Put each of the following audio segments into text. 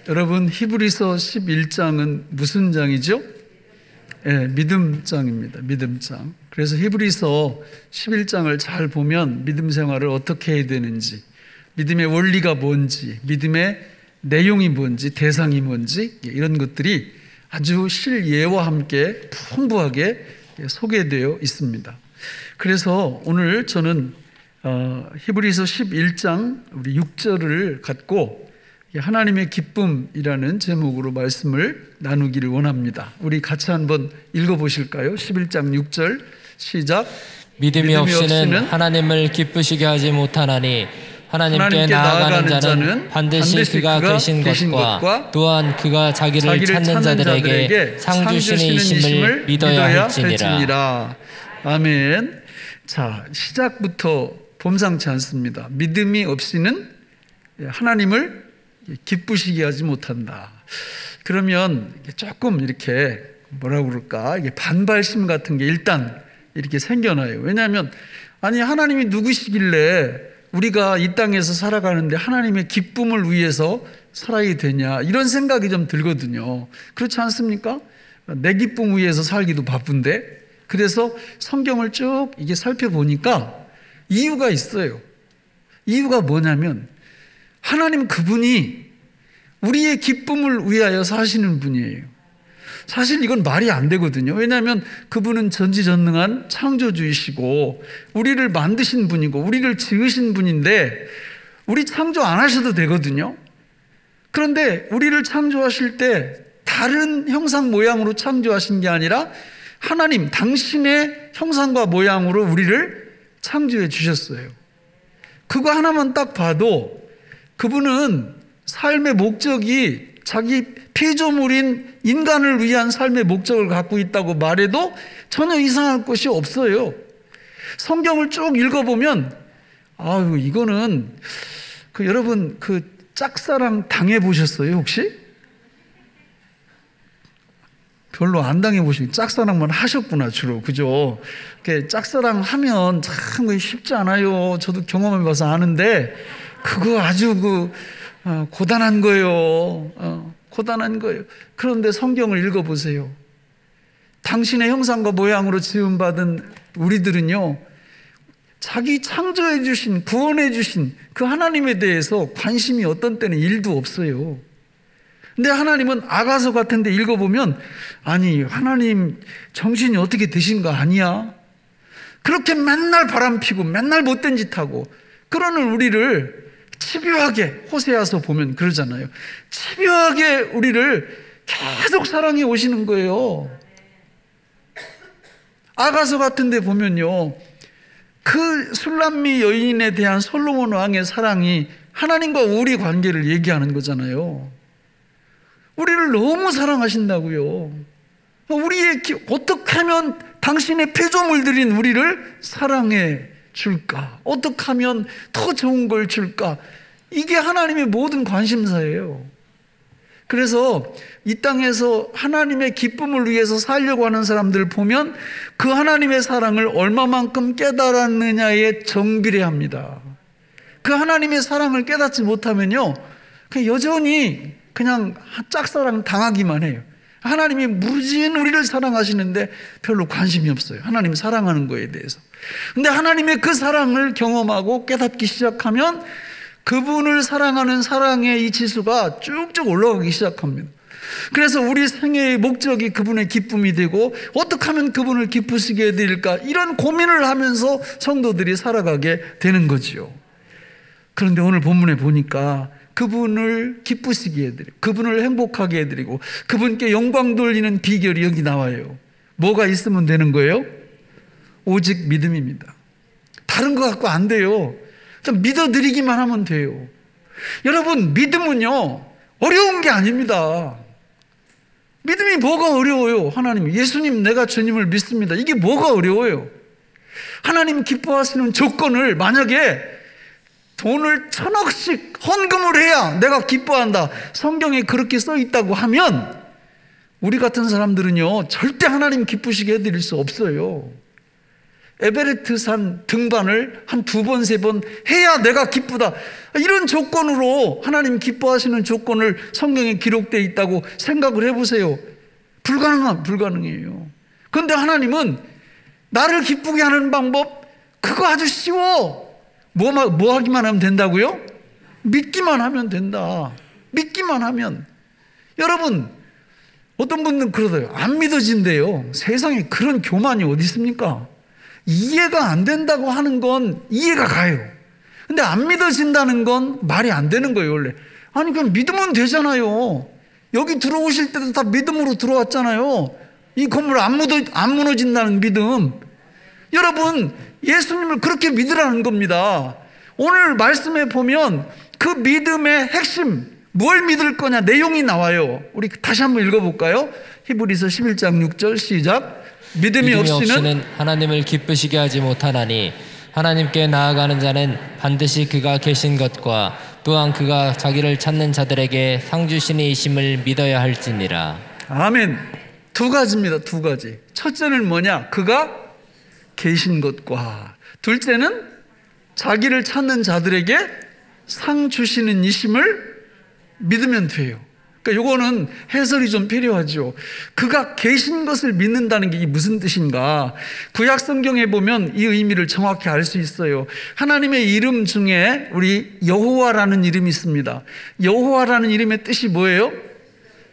여러분, 히브리서 11장은 무슨 장이죠? 믿음장입니다. 믿음장. 그래서 히브리서 11장을 잘 보면 믿음 생활을 어떻게 해야 되는지, 믿음의 원리가 뭔지, 믿음의 내용이 뭔지, 대상이 뭔지, 이런 것들이 아주 실예와 함께 풍부하게 소개되어 있습니다. 그래서 오늘 저는 히브리서 11장 우리 6절을 갖고 하나님의 기쁨이라는 제목으로 말씀을 나누기를 원합니다. 우리 같이 한번 읽어보실까요? 11장 6절 시작. 믿음이 없이는 하나님을 기쁘시게 하지 못하나니 하나님께 나아가는 자는 반드시 그가 계신 것과 또한 그가 자기를 찾는 자들에게 상 주시는 이심을 믿어야 할지니라. 아멘. 자, 시작부터 범상치 않습니다. 믿음이 없이는 하나님을 기쁘시게 하지 못한다. 그러면 조금 이렇게 뭐라고 그럴까, 이게 반발심 같은 게 일단 이렇게 생겨나요. 왜냐하면 아니, 하나님이 누구시길래 우리가 이 땅에서 살아가는데 하나님의 기쁨을 위해서 살아야 되냐, 이런 생각이 좀 들거든요. 그렇지 않습니까? 내 기쁨 위해서 살기도 바쁜데. 그래서 성경을 쭉 이게 살펴보니까 이유가 있어요. 이유가 뭐냐면 하나님 그분이 우리의 기쁨을 위하여 사시는 분이에요. 사실 이건 말이 안 되거든요. 왜냐하면 그분은 전지전능한 창조주이시고 우리를 만드신 분이고 우리를 지으신 분인데 우리 창조 안 하셔도 되거든요. 그런데 우리를 창조하실 때 다른 형상 모양으로 창조하신 게 아니라 하나님 당신의 형상과 모양으로 우리를 창조해 주셨어요. 그거 하나만 딱 봐도 그분은 삶의 목적이 자기 피조물인 인간을 위한 삶의 목적을 갖고 있다고 말해도 전혀 이상할 것이 없어요. 성경을 쭉 읽어보면 아유, 이거는 여러분 짝사랑 당해보셨어요 혹시? 별로 안 당해보시고 짝사랑만 하셨구나 주로. 그죠? 짝사랑 하면 참 쉽지 않아요. 저도 경험해봐서 아는데 그거 아주 고단한 거예요. 고단한 거예요. 그런데 성경을 읽어보세요. 당신의 형상과 모양으로 지음받은 우리들은요, 자기 창조해 주신, 구원해 주신 그 하나님에 대해서 관심이 어떤 때는 1도 없어요. 근데 하나님은 아가서 같은 데 읽어보면 아니, 하나님 정신이 어떻게 되신 거 아니야? 그렇게 맨날 바람피고 맨날 못된 짓 하고 그러는 우리를 집요하게, 호세아서 보면 그러잖아요. 집요하게 우리를 계속 사랑해 오시는 거예요. 아가서 같은 데 보면요, 그 술람미 여인에 대한 솔로몬 왕의 사랑이 하나님과 우리 관계를 얘기하는 거잖아요. 우리를 너무 사랑하신다고요. 어떻게 하면 당신의 피조물들인 우리를 사랑해 줄까? 어떻게 하면 더 좋은 걸 줄까? 이게 하나님의 모든 관심사예요. 그래서 이 땅에서 하나님의 기쁨을 위해서 살려고 하는 사람들 보면 그 하나님의 사랑을 얼마만큼 깨달았느냐에 정비례합니다. 그 하나님의 사랑을 깨닫지 못하면요, 그냥 여전히 그냥 짝사랑 당하기만 해요. 하나님이 무진 우리를 사랑하시는데 별로 관심이 없어요. 하나님 사랑하는 거에 대해서. 근데 하나님의 그 사랑을 경험하고 깨닫기 시작하면 그분을 사랑하는 사랑의 이 지수가 쭉쭉 올라가기 시작합니다. 그래서 우리 생애의 목적이 그분의 기쁨이 되고 어떻게 하면 그분을 기쁘시게 해드릴까, 이런 고민을 하면서 성도들이 살아가게 되는 거지요. 그런데 오늘 본문에 보니까 그분을 기쁘시게 해드리고 그분을 행복하게 해드리고 그분께 영광 돌리는 비결이 여기 나와요. 뭐가 있으면 되는 거예요? 오직 믿음입니다. 다른 거 갖고 안 돼요. 좀 믿어드리기만 하면 돼요. 여러분, 믿음은요 어려운 게 아닙니다. 믿음이 뭐가 어려워요? 하나님, 예수님 내가 주님을 믿습니다. 이게 뭐가 어려워요? 하나님 기뻐하시는 조건을 만약에 돈을 1000억씩 헌금을 해야 내가 기뻐한다, 성경에 그렇게 써 있다고 하면 우리 같은 사람들은요 절대 하나님 기쁘시게 해드릴 수 없어요. 에베레스트산 등반을 한 2번, 3번 해야 내가 기쁘다. 이런 조건으로 하나님 기뻐하시는 조건을 성경에 기록되어 있다고 생각을 해보세요. 불가능해요. 그런데 하나님은 나를 기쁘게 하는 방법, 그거 아주 쉬워. 뭐 하기만 하면 된다고요? 믿기만 하면 된다. 믿기만 하면. 여러분, 어떤 분들은 그러더라고요. 안 믿어진대요. 세상에 그런 교만이 어디 있습니까? 이해가 안 된다고 하는 건 이해가 가요. 근데 안 믿어진다는 건 말이 안 되는 거예요, 원래. 아니, 그냥 믿으면 되잖아요. 여기 들어오실 때도 다 믿음으로 들어왔잖아요. 이 건물 안 무너진다는 믿음. 여러분, 예수님을 그렇게 믿으라는 겁니다. 오늘 말씀에 보면 그 믿음의 핵심, 뭘 믿을 거냐 내용이 나와요. 우리 다시 한번 읽어볼까요? 히브리서 11장 6절 시작. 믿음이 없이는 하나님을 기쁘시게 하지 못하나니 하나님께 나아가는 자는 반드시 그가 계신 것과 또한 그가 자기를 찾는 자들에게 상 주시는 이심을 믿어야 할지니라. 아멘. 2가지입니다. 2가지. 첫째는 뭐냐? 그가 계신 것과, 둘째는 자기를 찾는 자들에게 상 주시는 이심을 믿으면 돼요. 그러니까 요거는 해설이 좀 필요하죠. 그가 계신 것을 믿는다는 게 무슨 뜻인가? 구약 성경에 보면 이 의미를 정확히 알 수 있어요. 하나님의 이름 중에 우리 여호와라는 이름이 있습니다. 여호와라는 이름의 뜻이 뭐예요?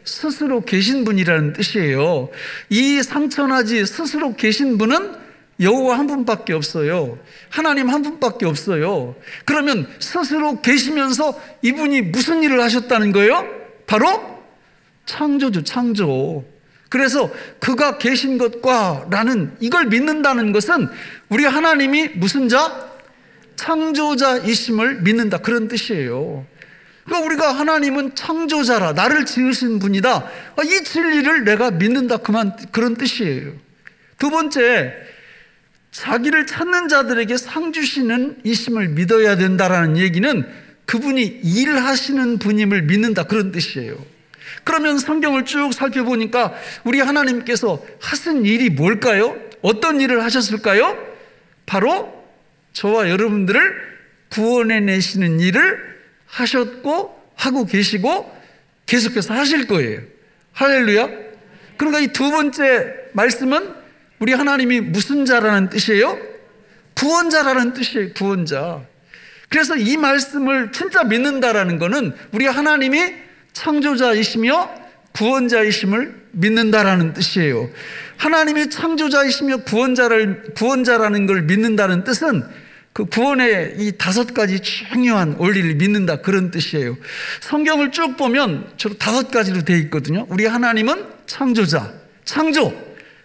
스스로 계신 분이라는 뜻이에요. 이 상천하지 스스로 계신 분은 여호와 한 분밖에 없어요. 하나님 한 분밖에 없어요. 그러면 스스로 계시면서 이분이 무슨 일을 하셨다는 거예요? 바로 창조주, 창조. 그래서 그가 계신 것과 라는 이걸 믿는다는 것은 우리 하나님이 무슨 자? 창조자이심을 믿는다, 그런 뜻이에요. 그러니까 우리가 하나님은 창조자라, 나를 지으신 분이다, 이 진리를 내가 믿는다, 그런 뜻이에요. 2번째, 자기를 찾는 자들에게 상 주시는 이심을 믿어야 된다라는 얘기는 그분이 일하시는 분임을 믿는다, 그런 뜻이에요. 그러면 성경을 쭉 살펴보니까 우리 하나님께서 하신 일이 뭘까요? 어떤 일을 하셨을까요? 바로 저와 여러분들을 구원해내시는 일을 하셨고 하고 계시고 계속해서 하실 거예요. 할렐루야. 그러니까 이 2번째 말씀은 우리 하나님이 무슨 자라는 뜻이에요? 구원자라는 뜻이에요. 구원자. 그래서 이 말씀을 진짜 믿는다라는 것은 우리 하나님이 창조자이시며 구원자이심을 믿는다라는 뜻이에요. 하나님이 창조자이시며 구원자라는 걸 믿는다는 뜻은 그 구원의 이 5가지 중요한 원리를 믿는다, 그런 뜻이에요. 성경을 쭉 보면 주로 5가지로 되어 있거든요. 우리 하나님은 창조자, 창조,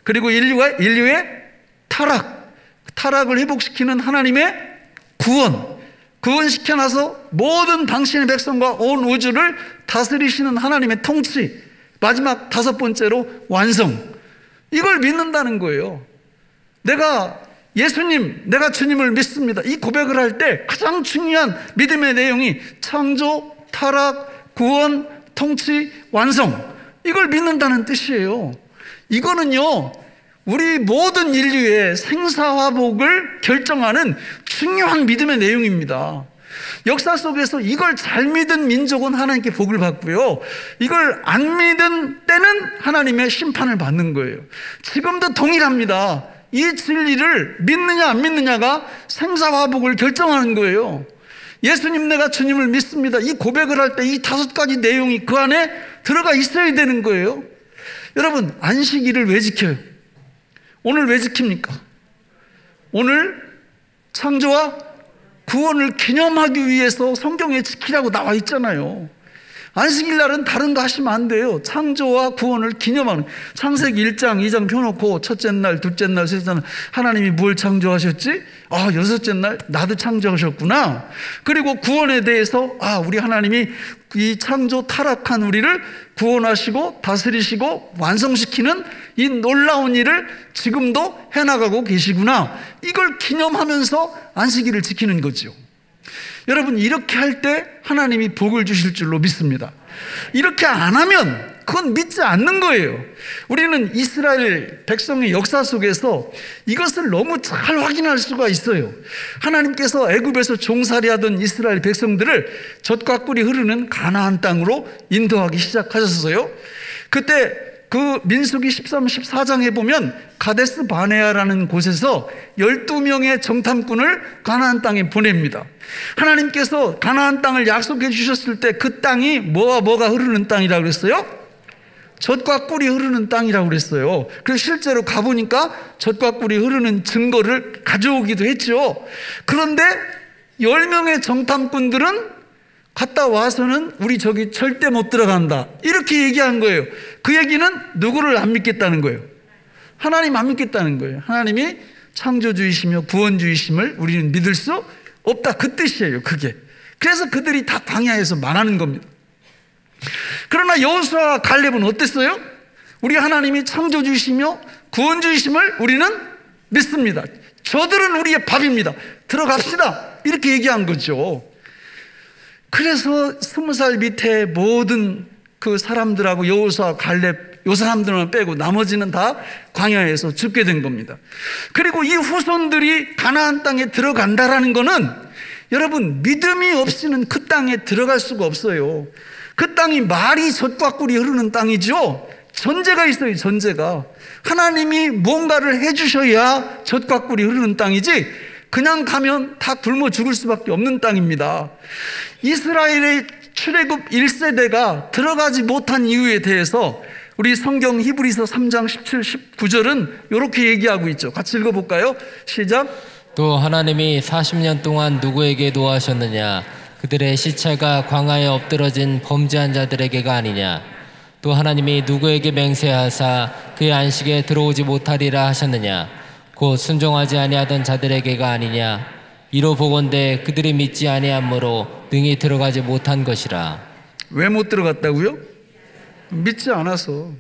그리고 인류의 타락을 회복시키는 하나님의 구원시켜놔서 모든 당신의 백성과 온 우주를 다스리시는 하나님의 통치, 마지막 5번째로 완성. 이걸 믿는다는 거예요. 내가 주님을 믿습니다, 이 고백을 할 때 가장 중요한 믿음의 내용이 창조, 타락, 구원, 통치, 완성, 이걸 믿는다는 뜻이에요. 이거는요, 우리 모든 인류의 생사화복을 결정하는 중요한 믿음의 내용입니다. 역사 속에서 이걸 잘 믿은 민족은 하나님께 복을 받고요, 이걸 안 믿은 때는 하나님의 심판을 받는 거예요. 지금도 동일합니다. 이 진리를 믿느냐 안 믿느냐가 생사화복을 결정하는 거예요. 예수님, 내가 주님을 믿습니다, 이 고백을 할 때 이 5가지 내용이 그 안에 들어가 있어야 되는 거예요. 여러분, 안식일을 왜 지켜요? 오늘 왜 지킵니까? 오늘 창조와 구원을 기념하기 위해서 성경에 지키라고 나와 있잖아요. 안식일 날은 다른 거 하시면 안 돼요. 창조와 구원을 기념하는, 창세기 1장 2장 펴놓고 첫째 날, 둘째 날, 셋째 날 하나님이 뭘 창조하셨지? 여섯째 날 나도 창조하셨구나. 그리고 구원에 대해서 우리 하나님이 이 창조 타락한 우리를 구원하시고 다스리시고 완성시키는 이 놀라운 일을 지금도 해나가고 계시구나. 이걸 기념하면서 안식일을 지키는 거죠. 여러분, 이렇게 할 때 하나님이 복을 주실 줄로 믿습니다. 이렇게 안 하면 그건 믿지 않는 거예요. 우리는 이스라엘 백성의 역사 속에서 이것을 너무 잘 확인할 수가 있어요. 하나님께서 애굽에서 종살이하던 이스라엘 백성들을 젖과 꿀이 흐르는 가나안 땅으로 인도하기 시작하셨어요. 그때 그 민수기 13, 14장에 보면 가데스 바네아라는 곳에서 12명의 정탐꾼을 가나안 땅에 보냅니다. 하나님께서 가나안 땅을 약속해 주셨을 때 그 땅이 뭐가 흐르는 땅이라고 그랬어요? 젖과 꿀이 흐르는 땅이라고 그랬어요. 그래서 실제로 가보니까 젖과 꿀이 흐르는 증거를 가져오기도 했죠. 그런데 10명의 정탐꾼들은 갔다 와서는 우리 저기 절대 못 들어간다 이렇게 얘기한 거예요. 그 얘기는 누구를 안 믿겠다는 거예요? 하나님 안 믿겠다는 거예요. 하나님이 창조주이시며 구원주이심을 우리는 믿을 수 없다 그 뜻이에요. 그게. 그래서 그들이 다 광야에서 말하는 겁니다. 그러나 여호수아와 갈렙은 어땠어요? 우리 하나님이 창조주이시며 구원주이심을 우리는 믿습니다. 저들은 우리의 밥입니다. 들어갑시다 이렇게 얘기한 거죠. 그래서 20살 밑에 모든 그 사람들하고 여호수아, 갈렙 이 사람들만 빼고 나머지는 다 광야에서 죽게 된 겁니다. 그리고 이 후손들이 가나안 땅에 들어간다라는 거는 여러분 믿음이 없이는 그 땅에 들어갈 수가 없어요. 그 땅이 말이 젖과 꿀이 흐르는 땅이죠. 전제가 있어요. 전제가. 하나님이 뭔가를 해주셔야 젖과 꿀이 흐르는 땅이지 그냥 가면 다 굶어 죽을 수밖에 없는 땅입니다. 이스라엘의 출애굽 1세대가 들어가지 못한 이유에 대해서 우리 성경 히브리서 3장 17, 19절은 이렇게 얘기하고 있죠. 같이 읽어볼까요? 시작. 또 하나님이 40년 동안 누구에게 노하셨느냐? 그들의 시체가 광야에 엎드러진 범죄한 자들에게가 아니냐? 또 하나님이 누구에게 맹세하사 그의 안식에 들어오지 못하리라 하셨느냐? 곧 순종하지 아니하던 자들에게가 아니냐? 이로 보건대 그들이 믿지 아니하므로 능히 들어가지 못한 것이라. 왜 못 들어갔다고요? 믿지 않아서.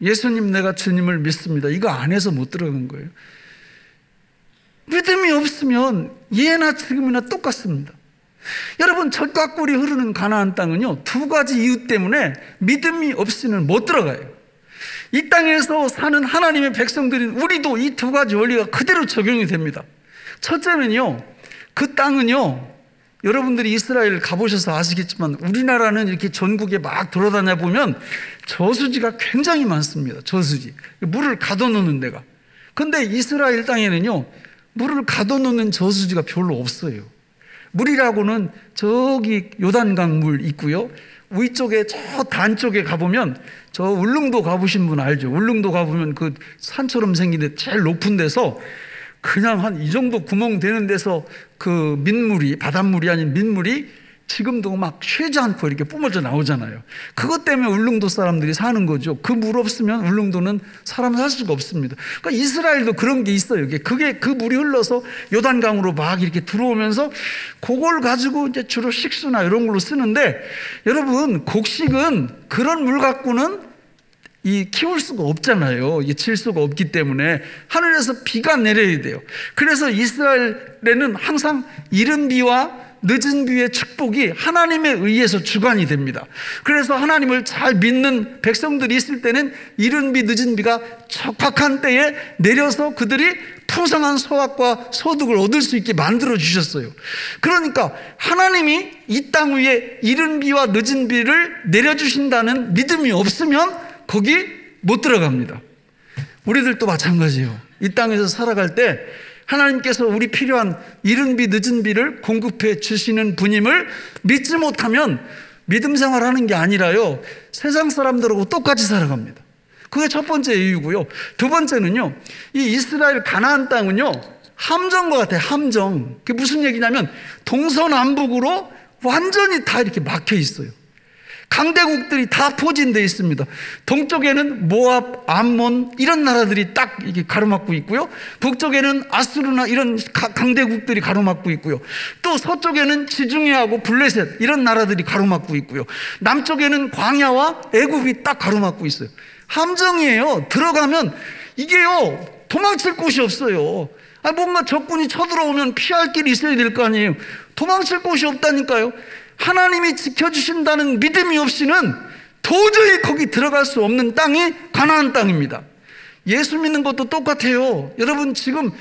예수님 내가 주님을 믿습니다 이거 안 해서 못 들어간 거예요. 믿음이 없으면 예나 지금이나 똑같습니다. 여러분 젖과 꿀이 흐르는 가나안 땅은요 2가지 이유 때문에 믿음이 없이는 못 들어가요. 이 땅에서 사는 하나님의 백성들인 우리도 이 2가지 원리가 그대로 적용이 됩니다. 첫째는요 그 땅은요 여러분들이 이스라엘 가보셔서 아시겠지만 우리나라는 이렇게 전국에 막 돌아다녀 보면 저수지가 굉장히 많습니다. 저수지 물을 가둬놓는 데가. 근데 이스라엘 땅에는요 물을 가둬놓는 저수지가 별로 없어요. 물이라고는 저기 요단강 물 있고요. 위쪽에 저 단 쪽에 가보면 저 울릉도 가보신 분 알죠? 울릉도 가보면 그 산처럼 생긴 데 제일 높은 데서 그냥 한 이 정도 구멍 되는 데서 그 민물이 바닷물이 아닌 민물이 지금도 막 쉬지 않고 이렇게 뿜어져 나오잖아요. 그것 때문에 울릉도 사람들이 사는 거죠. 그 물 없으면 울릉도는 사람 살 수가 없습니다. 그러니까 이스라엘도 그런 게 있어요. 그게 그 물이 흘러서 요단강으로 막 이렇게 들어오면서 그걸 가지고 이제 주로 식수나 이런 걸로 쓰는데 여러분 곡식은 그런 물 갖고는 키울 수가 없잖아요. 칠 수가 없기 때문에 하늘에서 비가 내려야 돼요. 그래서 이스라엘에는 항상 이른 비와 늦은 비의 축복이 하나님에 의해서 주관이 됩니다. 그래서 하나님을 잘 믿는 백성들이 있을 때는 이른 비 늦은 비가 적확한 때에 내려서 그들이 풍성한 소확과 소득을 얻을 수 있게 만들어 주셨어요. 그러니까 하나님이 이 땅 위에 이른 비와 늦은 비를 내려주신다는 믿음이 없으면 거기 못 들어갑니다. 우리들도 마찬가지예요. 이 땅에서 살아갈 때 하나님께서 우리 필요한 이른 비 늦은 비를 공급해 주시는 분임을 믿지 못하면 믿음 생활하는 게 아니라요 세상 사람들하고 똑같이 살아갑니다. 그게 첫 번째 이유고요. 두 번째는요 이 이스라엘 가나안 땅은요 함정과 같아요. 함정. 그게 무슨 얘기냐면 동서남북으로 완전히 다 이렇게 막혀 있어요. 강대국들이 다 포진되어 있습니다. 동쪽에는 모압, 암몬 이런 나라들이 딱 이렇게 가로막고 있고요. 북쪽에는 아수르나 이런 강대국들이 가로막고 있고요. 또 서쪽에는 지중해하고 블레셋 이런 나라들이 가로막고 있고요. 남쪽에는 광야와 애굽이 딱 가로막고 있어요. 함정이에요. 들어가면 이게요 도망칠 곳이 없어요. 뭔가 적군이 쳐들어오면 피할 길이 있어야 될 거 아니에요. 도망칠 곳이 없다니까요. 하나님이 지켜주신다는 믿음이 없이는 도저히 거기 들어갈 수 없는 땅이 가나안 땅입니다. 예수 믿는 것도 똑같아요. 여러분, 지금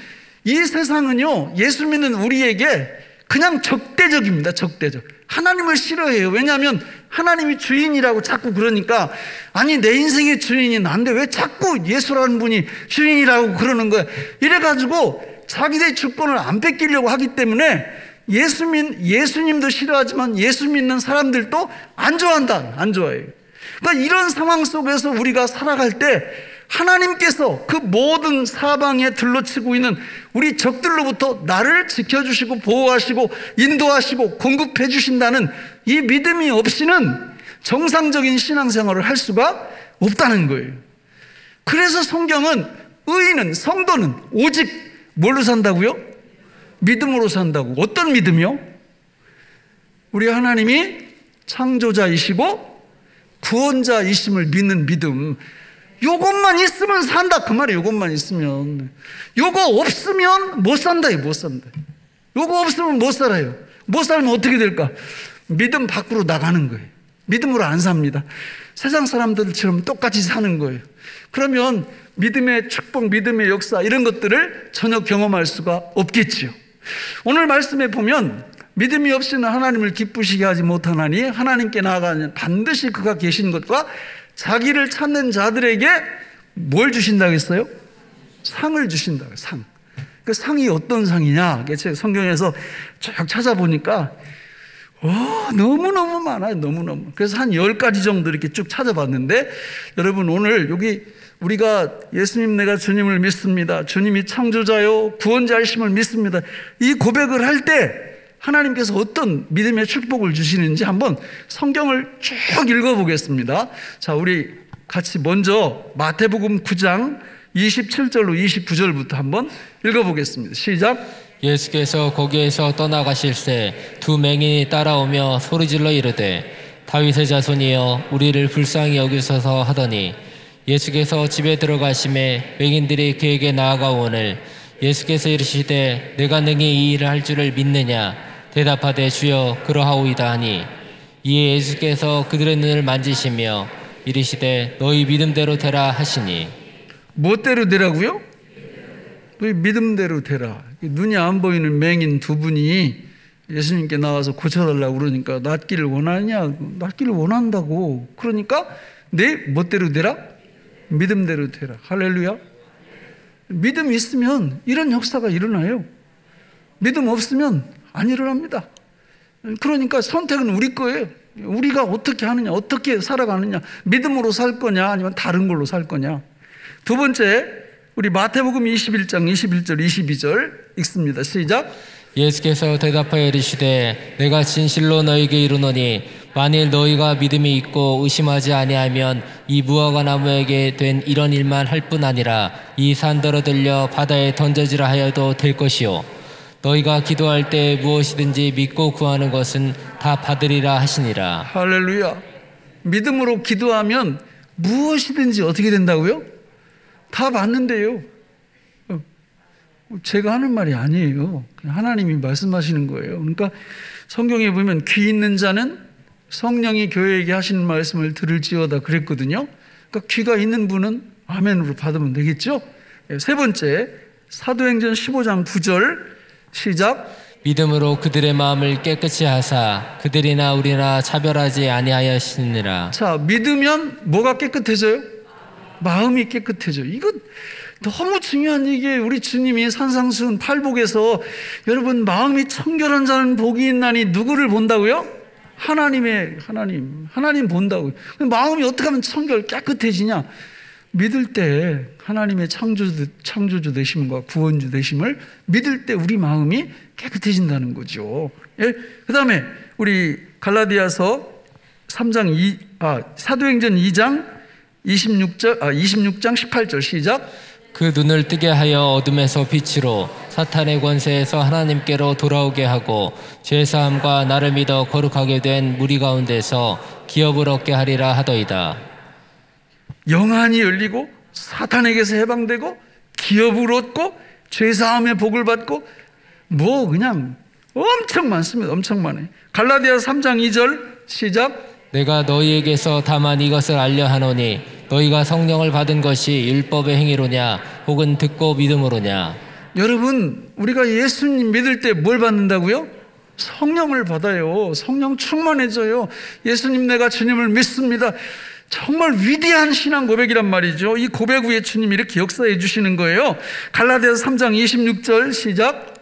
이 세상은요, 예수 믿는 우리에게 그냥 적대적입니다. 적대적. 하나님을 싫어해요. 왜냐하면 하나님이 주인이라고 자꾸 그러니까, 아니 내 인생의 주인이 난데 왜 자꾸 예수라는 분이 주인이라고 그러는 거야. 이래가지고 자기들의 주권을 안 뺏기려고 하기 때문에 예수님도 싫어하지만 예수 믿는 사람들도 안 좋아해요. 그러니까 이런 상황 속에서 우리가 살아갈 때 하나님께서 그 모든 사방에 둘러치고 있는 우리 적들로부터 나를 지켜주시고 보호하시고 인도하시고 공급해 주신다는 이 믿음이 없이는 정상적인 신앙생활을 할 수가 없다는 거예요. 그래서 성경은 의인은, 성도는 오직 뭘로 산다고요? 믿음으로 산다고. 어떤 믿음이요? 우리 하나님이 창조자이시고 구원자이심을 믿는 믿음. 요것만 있으면 산다 그 말이에요. 요것만 있으면. 요거 없으면 못 산다. 못 산다. 요거 없으면 못 살아요. 못 살면 어떻게 될까? 믿음 밖으로 나가는 거예요. 믿음으로 안 삽니다. 세상 사람들처럼 똑같이 사는 거예요. 그러면 믿음의 축복, 믿음의 역사 이런 것들을 전혀 경험할 수가 없겠지요. 오늘 말씀에 보면 믿음이 없이는 하나님을 기쁘시게 하지 못하나니 하나님께 나아가는 반드시 그가 계신 것과 자기를 찾는 자들에게 뭘 주신다고 했어요? 상을 주신다고. 상. 그 상이 어떤 상이냐? 제가 성경에서 쭉 찾아보니까 너무너무 많아요. 너무너무. 그래서 한 10가지 정도 이렇게 쭉 찾아봤는데, 여러분 오늘 여기 우리가 예수님 내가 주님을 믿습니다. 주님이 창조자요 구원자이심을 믿습니다. 이 고백을 할 때 하나님께서 어떤 믿음의 축복을 주시는지 한번 성경을 쭉 읽어보겠습니다. 자, 우리 같이 먼저 마태복음 9장 27절로 29절부터 한번 읽어보겠습니다. 시작. 예수께서 거기에서 떠나가실새 두 맹인이 따라오며 소리질러 이르되 다윗의 자손이여 우리를 불쌍히 여기소서 하더니 예수께서 집에 들어가심에 맹인들이 그에게 나아가오늘 예수께서 이르시되 내가 능히 이 일을 할 줄을 믿느냐 대답하되 주여 그러하오이다 하니 이에 예수께서 그들의 눈을 만지시며 이르시되 너희 믿음대로 되라 하시니. 무엇대로 되라고요? 너희 믿음대로 되라. 눈이 안 보이는 맹인 두 분이 예수님께 나와서 고쳐달라고 그러니까 낫기를 원하냐? 낫기를 원한다고. 그러니까 내 멋대로 되라? 믿음대로 되라. 할렐루야. 믿음 있으면 이런 역사가 일어나요. 믿음 없으면 안 일어납니다. 그러니까 선택은 우리 거예요. 우리가 어떻게 하느냐, 어떻게 살아가느냐, 믿음으로 살 거냐 아니면 다른 걸로 살 거냐. 두 번째, 우리 마태복음 21장 21절 22절 읽습니다. 시작. 예수께서 대답하여 이르시되 내가 진실로 너희에게 이르노니 만일 너희가 믿음이 있고 의심하지 아니하면 이 무화과 나무에게 된 이런 일만 할 뿐 아니라 이 산더러 들려 바다에 던져지라 하여도 될 것이요 너희가 기도할 때 무엇이든지 믿고 구하는 것은 다 받으리라 하시니라. 할렐루야. 믿음으로 기도하면 무엇이든지 어떻게 된다고요? 다 받는데요. 제가 하는 말이 아니에요. 하나님이 말씀하시는 거예요. 그러니까 성경에 보면 귀 있는 자는 성령이 교회에게 하시는 말씀을 들을지어다 그랬거든요. 그러니까 귀가 있는 분은 아멘으로 받으면 되겠죠. 세 번째, 사도행전 15장 9절 시작. 믿음으로 그들의 마음을 깨끗이 하사 그들이나 우리나 차별하지 아니하였으니라. 자, 믿으면 뭐가 깨끗해져요? 마음이 깨끗해져요. 이거 너무 중요한 얘기예요. 우리 주님이 산상수훈 팔복에서 여러분 마음이 청결한 자는 복이 있나니 누구를 본다고요? 하나님 본다고요. 마음이 어떻게 하면 청결 깨끗해지냐? 믿을 때 하나님의 창조주 되심과 구원주 되심을 믿을 때 우리 마음이 깨끗해진다는 거죠. 예? 그 다음에 우리 갈라디아서 3장 사도행전 2장 26장 18절 시작. 그 눈을 뜨게 하여 어둠에서 빛으로 사탄의 권세에서 하나님께로 돌아오게 하고 죄사함과 나를 믿어 거룩하게 된 무리 가운데서 기업을 얻게 하리라 하더이다. 영안이 열리고 사탄에게서 해방되고 기업을 얻고 죄사함의 복을 받고 그냥 엄청 많습니다. 엄청 많아요. 갈라디아서 3장 2절 시작. 내가 너희에게서 다만 이것을 알려 하노니 너희가 성령을 받은 것이 율법의 행위로냐 혹은 듣고 믿음으로냐. 여러분, 우리가 예수님 믿을 때 뭘 받는다고요? 성령을 받아요. 성령 충만해져요. 예수님, 내가 주님을 믿습니다. 정말 위대한 신앙 고백이란 말이죠. 이 고백 후에 주님이 이렇게 역사해 주시는 거예요. 갈라디아서 3장 26절 시작.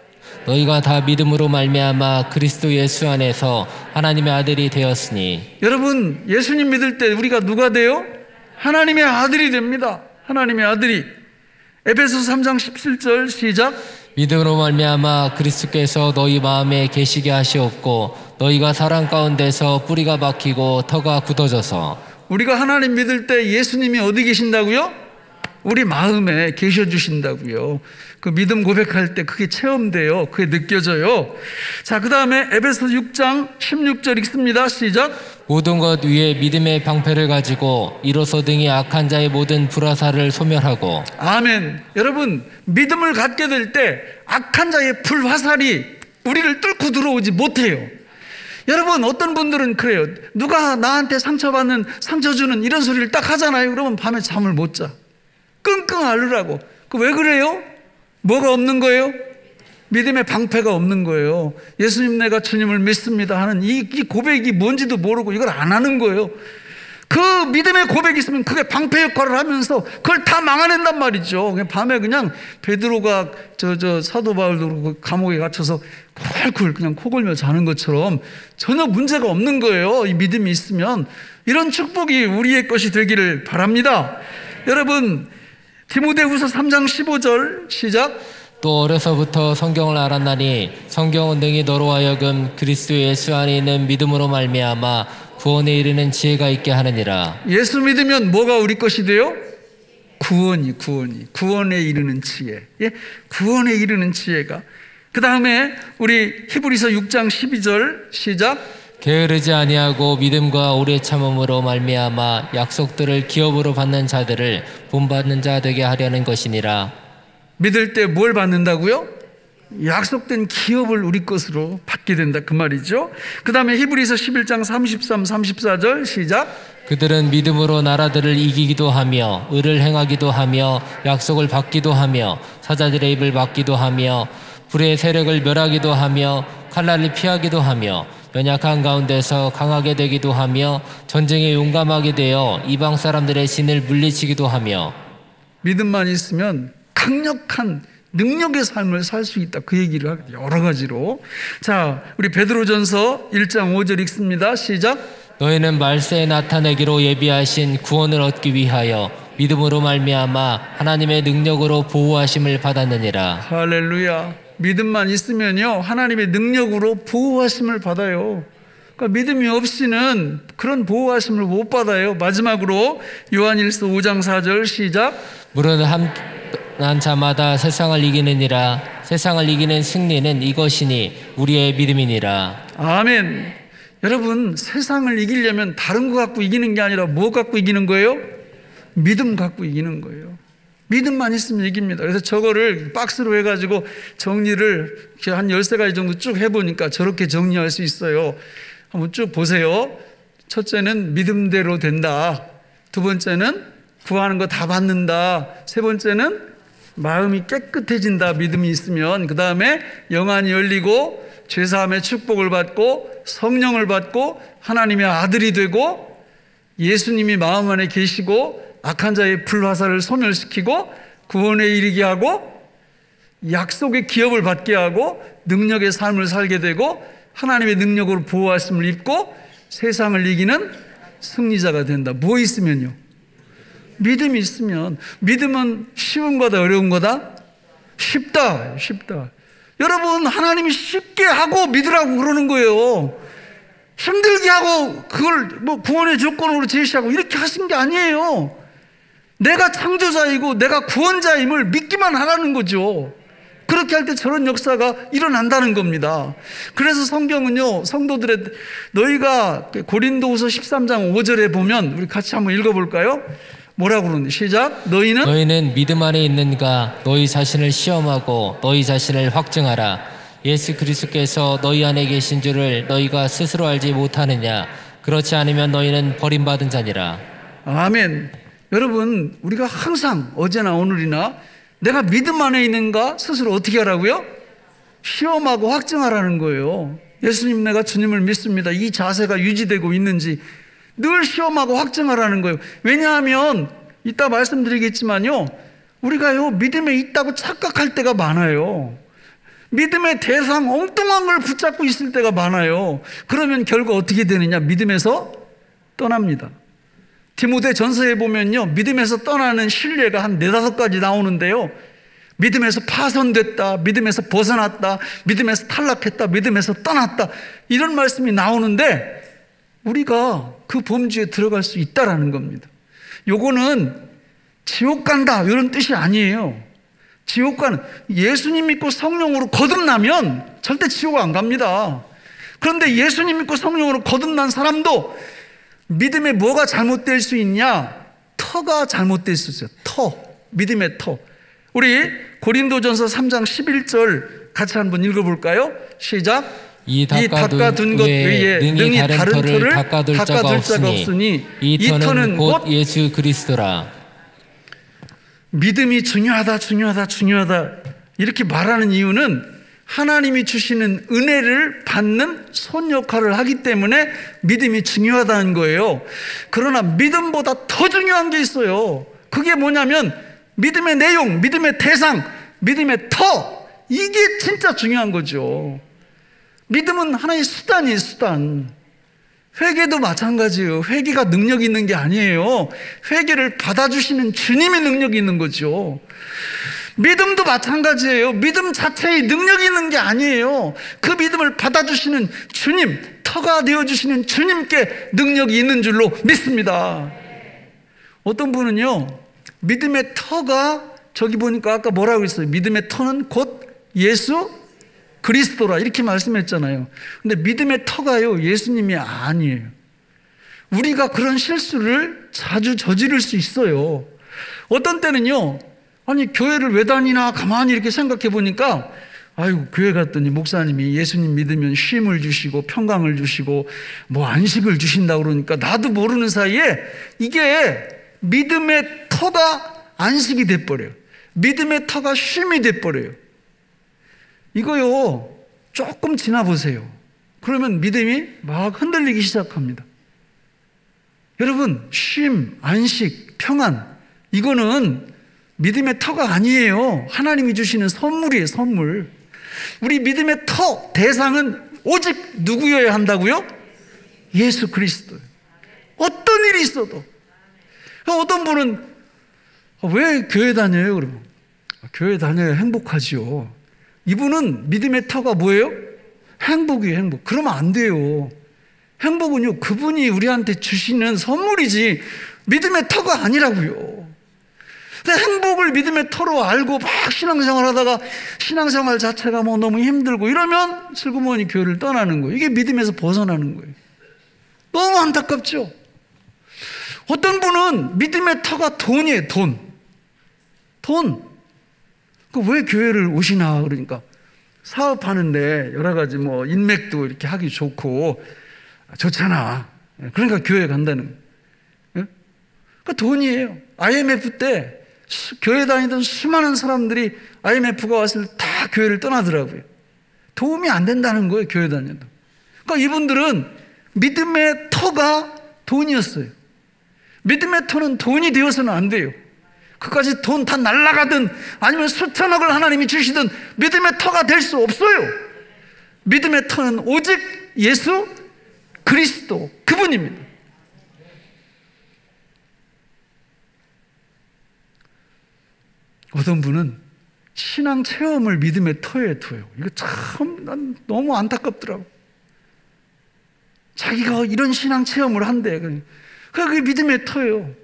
너희가 다 믿음으로 말미암아 그리스도 예수 안에서 하나님의 아들이 되었으니. 여러분, 예수님 믿을 때 우리가 누가 돼요? 하나님의 아들이 됩니다. 하나님의 아들이. 에베소서 3장 17절 시작. 믿음으로 말미암아 그리스도께서 너희 마음에 계시게 하시옵고 너희가 사랑 가운데서 뿌리가 박히고 터가 굳어져서. 우리가 하나님 믿을 때 예수님이 어디 계신다고요? 우리 마음에 계셔 주신다고요. 그 믿음 고백할 때 그게 체험돼요. 그게 느껴져요. 자, 그 다음에 에베소 6장 16절 읽습니다. 시작. 모든 것 위에 믿음의 방패를 가지고 이로써 등이 악한 자의 모든 불화살을 소멸하고. 아멘. 여러분, 믿음을 갖게 될 때 악한 자의 불화살이 우리를 뚫고 들어오지 못해요. 여러분, 어떤 분들은 그래요. 누가 나한테 상처 주는 이런 소리를 딱 하잖아요. 그러면 밤에 잠을 못 자. 끙끙 앓으라고. 왜 그래요? 뭐가 없는 거예요? 믿음의 방패가 없는 거예요. 예수님, 내가 주님을 믿습니다 하는 이 고백이 뭔지도 모르고 이걸 안 하는 거예요. 그 믿음의 고백이 있으면 그게 방패 역할을 하면서 그걸 다 막아낸단 말이죠. 밤에 그냥 베드로가 사도 바울도 감옥에 갇혀서 쿨쿨 그냥 코 골며 자는 것처럼 전혀 문제가 없는 거예요. 이 믿음이 있으면. 이런 축복이 우리의 것이 되기를 바랍니다. 여러분, 디모데후서 3장 15절 시작. 또 어려서부터 성경을 알았나니 성경은 능히 너로 하여금 그리스도 예수 안에 있는 믿음으로 말미암아 구원에 이르는 지혜가 있게 하느니라. 예수 믿으면 뭐가 우리 것이 돼요? 구원에 이르는 지혜. 예? 구원에 이르는 지혜가. 그 다음에 우리 히브리서 6장 12절 시작. 게으르지 아니하고 믿음과 오래 참음으로 말미암아 약속들을 기업으로 받는 자들을 본받는 자 되게 하려는 것이니라. 믿을 때 뭘 받는다고요? 약속된 기업을 우리 것으로 받게 된다, 그 말이죠. 그 다음에 히브리서 11장 33, 34절 시작. 그들은 믿음으로 나라들을 이기기도 하며 의를 행하기도 하며 약속을 받기도 하며 사자들의 입을 막기도 하며 불의 세력을 멸하기도 하며 칼날을 피하기도 하며 연약한 가운데서 강하게 되기도 하며 전쟁에 용감하게 되어 이방 사람들의 신을 물리치기도 하며. 믿음만 있으면 강력한 능력의 삶을 살 수 있다, 그 얘기를 하거든요. 여러 가지로. 자, 우리 베드로전서 1장 5절 읽습니다. 시작. 너희는 말세에 나타내기로 예비하신 구원을 얻기 위하여 믿음으로 말미암아 하나님의 능력으로 보호하심을 받았느니라. 할렐루야. 믿음만 있으면요, 하나님의 능력으로 보호하심을 받아요. 그러니까 믿음이 없이는 그런 보호하심을 못 받아요. 마지막으로 요한일서 5장 4절 시작. 물은 한 자마다 세상을 이기느니라. 세상을 이기는 승리는 이것이니 우리의 믿음이니라. 아멘. 여러분, 세상을 이기려면 다른 거 갖고 이기는 게 아니라 뭐 갖고 이기는 거예요? 믿음 갖고 이기는 거예요. 믿음만 있으면 이깁니다. 그래서 저거를 박스로 해가지고 정리를 한 13가지 정도 쭉 해보니까 저렇게 정리할 수 있어요. 한번 쭉 보세요. 첫째는 믿음대로 된다. 두 번째는 구하는 거 다 받는다. 세 번째는 마음이 깨끗해진다, 믿음이 있으면. 그 다음에 영안이 열리고 죄사함의 축복을 받고 성령을 받고 하나님의 아들이 되고 예수님이 마음 안에 계시고 악한 자의 불화살을 소멸시키고 구원에 이르게 하고 약속의 기업을 받게 하고 능력의 삶을 살게 되고 하나님의 능력으로 보호하심을 입고 세상을 이기는 승리자가 된다. 뭐 있으면요? 믿음이 있으면. 믿음은 쉬운 거다, 어려운 거다? 쉽다. 여러분, 하나님이 쉽게 하고 믿으라고 그러는 거예요. 힘들게 하고 그걸 구원의 조건으로 제시하고 이렇게 하신 게 아니에요. 내가 창조자이고 내가 구원자임을 믿기만 하라는 거죠. 그렇게 할 때 저런 역사가 일어난다는 겁니다. 그래서 성경은요, 성도들의, 너희가 고린도후서 13장 5절에 보면 우리 같이 한번 읽어볼까요? 뭐라고 그러는데? 시작. 너희는 믿음 안에 있는가? 너희 자신을 시험하고 너희 자신을 확증하라. 예수 그리스도께서 너희 안에 계신 줄을 너희가 스스로 알지 못하느냐? 그렇지 않으면 너희는 버림받은 자니라. 아멘. 여러분, 우리가 항상 어제나 오늘이나 내가 믿음 안에 있는가 스스로 어떻게 하라고요? 시험하고 확증하라는 거예요. 예수님, 내가 주님을 믿습니다. 이 자세가 유지되고 있는지 늘 시험하고 확증하라는 거예요. 왜냐하면 이따 말씀드리겠지만요, 우리가요 믿음에 있다고 착각할 때가 많아요. 믿음의 대상 엉뚱한 걸 붙잡고 있을 때가 많아요. 그러면 결국 어떻게 되느냐? 믿음에서 떠납니다. 디모데 전서에 보면요, 믿음에서 떠나는 신뢰가 한 4-5가지 나오는데요, 믿음에서 파손됐다, 믿음에서 벗어났다, 믿음에서 탈락했다, 믿음에서 떠났다, 이런 말씀이 나오는데 우리가 그 범주에 들어갈 수 있다라는 겁니다. 요거는 지옥 간다 이런 뜻이 아니에요. 지옥 가는, 예수님 믿고 성령으로 거듭나면 절대 지옥 안 갑니다. 그런데 예수님 믿고 성령으로 거듭난 사람도 믿음에 뭐가 잘못될 수 있냐? 터가 잘못될 수 있어요. 터, 믿음의 터. 우리 고린도전서 3장 11절 같이 한번 읽어볼까요? 시작. 이 닦아둔 것 외에 능히 다른 터를 닦아둘 자가 없으니 이 터는 곧 예수 그리스도라. 믿음이 중요하다 이렇게 말하는 이유는 하나님이 주시는 은혜를 받는 손 역할을 하기 때문에 믿음이 중요하다는 거예요. 그러나 믿음보다 더 중요한 게 있어요. 그게 뭐냐면 믿음의 내용, 믿음의 대상, 믿음의 터, 이게 진짜 중요한 거죠. 믿음은 하나의 수단이에요, 수단. 회개도 마찬가지예요. 회개가 능력이 있는 게 아니에요. 회개를 받아주시는 주님의 능력이 있는 거죠. 믿음도 마찬가지예요. 믿음 자체의 능력이 있는 게 아니에요. 그 믿음을 받아주시는 주님, 터가 되어주시는 주님께 능력이 있는 줄로 믿습니다. 어떤 분은요, 믿음의 터가, 저기 보니까 아까 뭐라고 했어요? 믿음의 터는 곧 예수 그리스도라 이렇게 말씀했잖아요. 근데 믿음의 터가요, 예수님이 아니에요. 우리가 그런 실수를 자주 저지를 수 있어요. 어떤 때는요, 아니 교회를 왜 다니나 가만히 이렇게 생각해 보니까, 아이고 교회 갔더니 목사님이 예수님 믿으면 쉼을 주시고 평강을 주시고 뭐 안식을 주신다고 그러니까 나도 모르는 사이에 이게 믿음의 터가 안식이 돼버려요. 믿음의 터가 쉼이 돼버려요. 이거요, 조금 지나보세요. 그러면 믿음이 막 흔들리기 시작합니다. 여러분, 쉼, 안식, 평안, 이거는 믿음의 터가 아니에요. 하나님이 주시는 선물이에요, 선물. 우리 믿음의 터, 대상은 오직 누구여야 한다고요? 예수 그리스도. 어떤 일이 있어도. 어떤 분은 왜 교회 다녀요? 그러면 교회 다녀야 행복하지요. 이분은 믿음의 터가 뭐예요? 행복이에요, 행복. 그러면 안 돼요. 행복은요, 그분이 우리한테 주시는 선물이지 믿음의 터가 아니라고요. 근데 행복을 믿음의 터로 알고 막 신앙생활 하다가 신앙생활 자체가 뭐 너무 힘들고 이러면 슬그머니 교회를 떠나는 거예요. 이게 믿음에서 벗어나는 거예요. 너무 안타깝죠? 어떤 분은 믿음의 터가 돈이에요, 돈. 왜 교회를 오시나 그러니까 사업하는데 여러 가지 뭐 인맥도 이렇게 하기 좋고 좋잖아. 그러니까 교회 간다는 거예요. 그 돈이에요. IMF 때 교회 다니던 수많은 사람들이 IMF가 왔을 때 다 교회를 떠나더라고요. 도움이 안 된다는 거예요, 교회 다녀도. 그러니까 이분들은 믿음의 터가 돈이었어요. 믿음의 터는 돈이 되어서는 안 돼요. 그까지 돈 다 날아가든 아니면 수천억을 하나님이 주시든 믿음의 터가 될 수 없어요. 믿음의 터는 오직 예수 그리스도, 그분입니다. 어떤 분은 신앙 체험을 믿음의 터에 둬요. 이거 참 난 너무 안타깝더라고. 자기가 이런 신앙 체험을 한대. 그게 믿음의 터예요.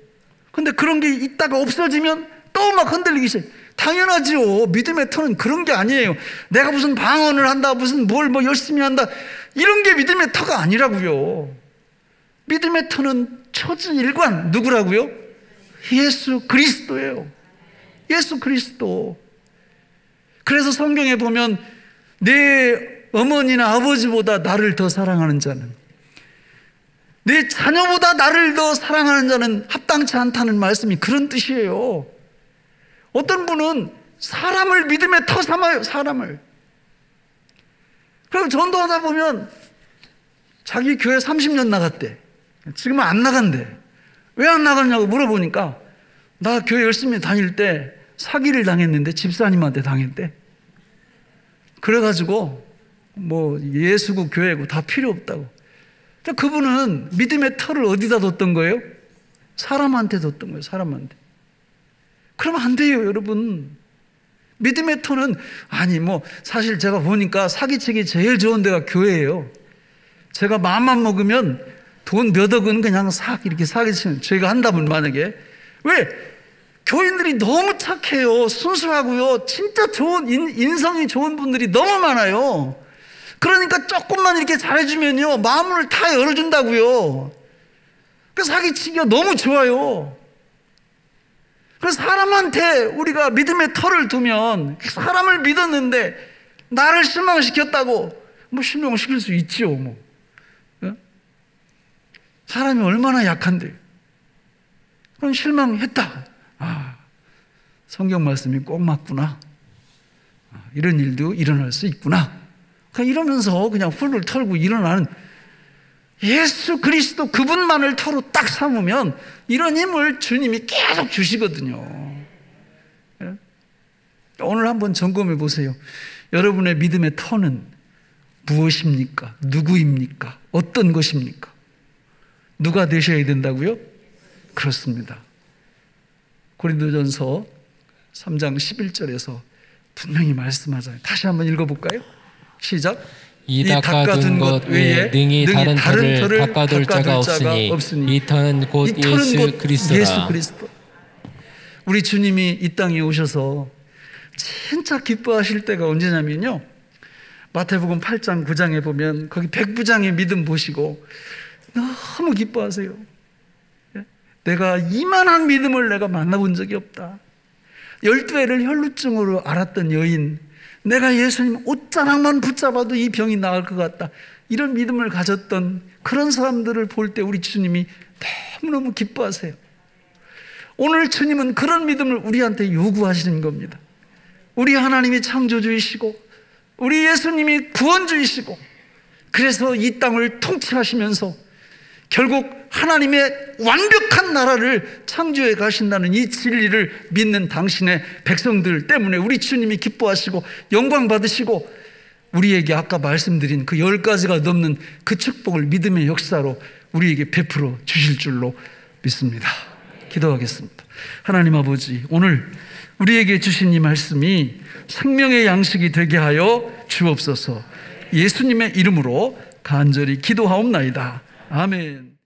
근데 그런 게 있다가 없어지면 또 막 흔들리기 시작해요. 당연하죠. 믿음의 터는 그런 게 아니에요. 내가 무슨 방언을 한다, 무슨 뭘 뭐 열심히 한다, 이런 게 믿음의 터가 아니라고요. 믿음의 터는 초지일관, 누구라고요? 예수 그리스도예요. 예수 그리스도. 그래서 성경에 보면 내 어머니나 아버지보다 나를 더 사랑하는 자는, 내 자녀보다 나를 더 사랑하는 자는 합당치 않다는 말씀이 그런 뜻이에요. 어떤 분은 사람을 믿음의 터 삼아요. 사람을. 그리고 전도하다 보면 자기 교회 30년 나갔대. 지금은 안 나간대. 왜 안 나갔냐고 물어보니까 나 교회 열심히 다닐 때 사기를 당했는데 집사님한테 당했대. 그래가지고 뭐 예수고 교회고 다 필요 없다고. 그분은 믿음의 터를 어디다 뒀던 거예요? 사람한테 뒀던 거예요. 사람한테. 그러면 안 돼요, 여러분. 믿음의 터는, 아니 뭐 사실 제가 보니까 사기치기 제일 좋은 데가 교회예요. 제가 마음만 먹으면 돈 몇 억은 그냥 이렇게 사기치는, 저희가 한다면 만약에. 왜? 교인들이 너무 착해요. 순수하고요. 진짜 좋은, 인성이 좋은 분들이 너무 많아요. 그러니까 조금만 이렇게 잘해주면요, 마음을 다 열어준다고요. 그 사기치기가 너무 좋아요. 그래서 사람한테 우리가 믿음의 터를 두면, 사람을 믿었는데 나를 실망시켰다고 뭐 실망시킬 수 있지요. 뭐 사람이 얼마나 약한데. 그럼 실망했다. 아, 성경 말씀이 꼭 맞구나. 이런 일도 일어날 수 있구나. 그냥 이러면서 그냥 훌훌 털고 일어나는, 예수 그리스도 그분만을 터로 딱 삼으면 이런 힘을 주님이 계속 주시거든요. 오늘 한번 점검해 보세요. 여러분의 믿음의 터는 무엇입니까? 누구입니까? 어떤 것입니까? 누가 되셔야 된다고요? 그렇습니다. 고린도전서 3장 11절에서 분명히 말씀하잖아요. 다시 한번 읽어볼까요? 시작. 이 닦아둔 것 외에 능히 다른 터를 닦아둘 자가 없으니 이 터는 곧 예수 그리스도라. 우리 주님이 이 땅에 오셔서 진짜 기뻐하실 때가 언제냐면요, 마태복음 8장 9장에 보면 거기 백부장의 믿음 보시고 너무 기뻐하세요. 내가 이만한 믿음을 내가 만나본 적이 없다. 12회를 혈루증으로 앓았던 여인, 내가 예수님 옷자락만 붙잡아도 이 병이 나을 것 같다. 이런 믿음을 가졌던 그런 사람들을 볼 때 우리 주님이 너무너무 기뻐하세요. 오늘 주님은 그런 믿음을 우리한테 요구하시는 겁니다. 우리 하나님이 창조주이시고 우리 예수님이 구원주이시고, 그래서 이 땅을 통치하시면서 결국 하나님의 완벽한 나라를 창조해 가신다는 이 진리를 믿는 당신의 백성들 때문에 우리 주님이 기뻐하시고 영광 받으시고, 우리에게 아까 말씀드린 그 10가지가 넘는 그 축복을 믿음의 역사로 우리에게 베풀어 주실 줄로 믿습니다. 기도하겠습니다. 하나님 아버지, 오늘 우리에게 주신 이 말씀이 생명의 양식이 되게 하여 주옵소서. 예수님의 이름으로 간절히 기도하옵나이다. 아멘.